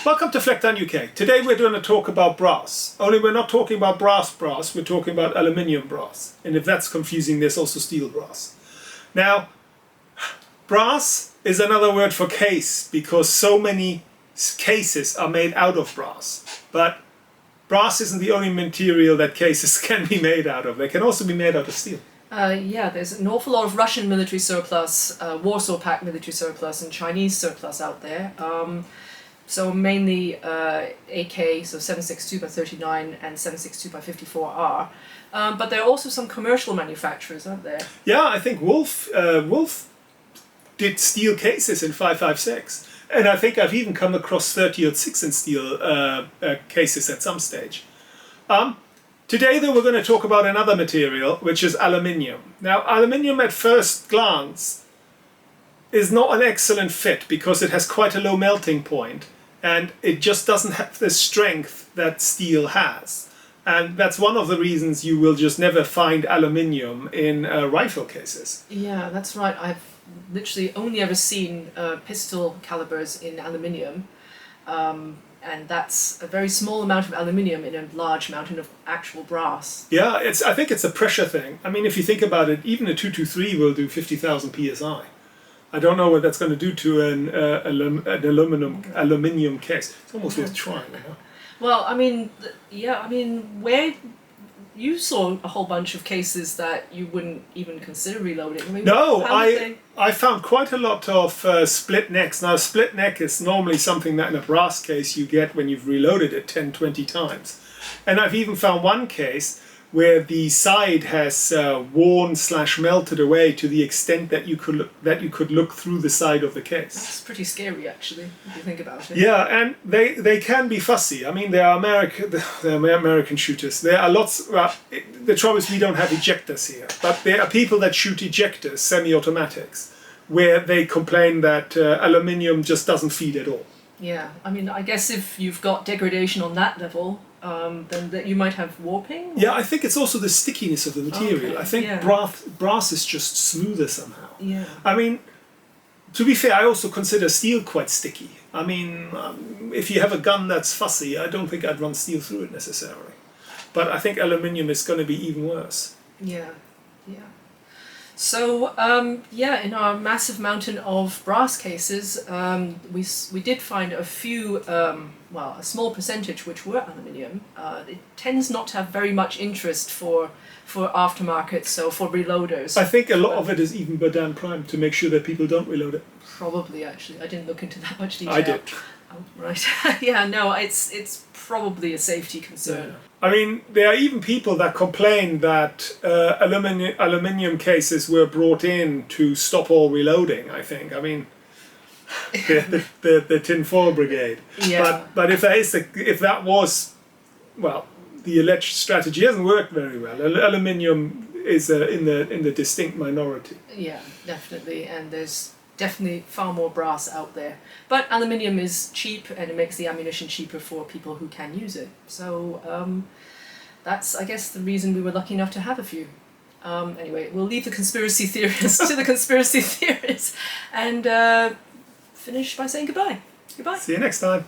Welcome to Fleckdown UK. Today we're going to talk about brass. Only we're not talking about brass, we're talking about aluminium brass. And if that's confusing, there's also steel brass. Now, brass is another word for case because so many cases are made out of brass. But brass isn't the only material that cases can be made out of. They can also be made out of steel. Yeah, there's an awful lot of Russian military surplus, Warsaw Pact military surplus, and Chinese surplus out there. So mainly AK, so 7.62 by 39 and 7.62 by 54R. But there are also some commercial manufacturers, aren't there? Yeah, I think Wolf did steel cases in 5.56. And I think I've even come across 30-06 in steel cases at some stage. Today, though, we're going to talk about another material, which is aluminium. Now, aluminium at first glance is not an excellent fit because it has quite a low melting point and it just doesn't have the strength that steel has. And that's one of the reasons you will just never find aluminium in rifle cases. Yeah, that's right. I've literally only ever seen pistol calibers in aluminium. And that's a very small amount of aluminium in a large mountain of actual brass. Yeah, I think it's a pressure thing. I mean, if you think about it, even a 223 will do 50,000 psi. I don't know what that's going to do to an aluminium case. It's almost worth trying, you know? Well, I mean, where you saw a whole bunch of cases that you wouldn't even consider reloading. I mean, no, I found quite a lot of split necks. Now, a split neck is normally something that in a brass case you get when you've reloaded it 10, 20 times. And I've even found one case where the side has worn/melted away to the extent that you could look through the side of the case. That's pretty scary, actually, if you think about it. Yeah, and they can be fussy. I mean, they're American shooters. There are lots. Well, the trouble is we don't have ejectors here, but there are people that shoot ejectors, semi-automatics, where they complain that aluminium just doesn't feed at all. Yeah, I mean, I guess if you've got degradation on that level, then that you might have warping? Yeah, I think it's also the stickiness of the material. Okay, I think yeah. brass is just smoother somehow. Yeah. I mean, to be fair, I also consider steel quite sticky. I mean, if you have a gun that's fussy, I don't think I'd run steel through it necessarily. But I think aluminium is going to be even worse. Yeah, yeah. So, in our massive mountain of brass cases, we did find a few, a small percentage which were aluminium. It tends not to have very much interest for aftermarket, so for reloaders. I think a lot of it is even Berdan Prime to make sure that people don't reload it. Probably, actually. I didn't look into that much detail. I did. Oh, right. Yeah, no, it's probably a safety concern. Yeah. I mean, there are even people that complain that aluminium cases were brought in to stop all reloading, I think. I mean, the tinfoil brigade. Yeah. But if that was, well, the alleged strategy hasn't worked very well. Aluminium is in the distinct minority. Yeah, definitely. And there's definitely far more brass out there. But aluminium is cheap and it makes the ammunition cheaper for people who can use it. So that's, I guess, the reason we were lucky enough to have a few. Anyway, we'll leave the conspiracy theorists to the conspiracy theories and finish by saying goodbye. Goodbye. See you next time.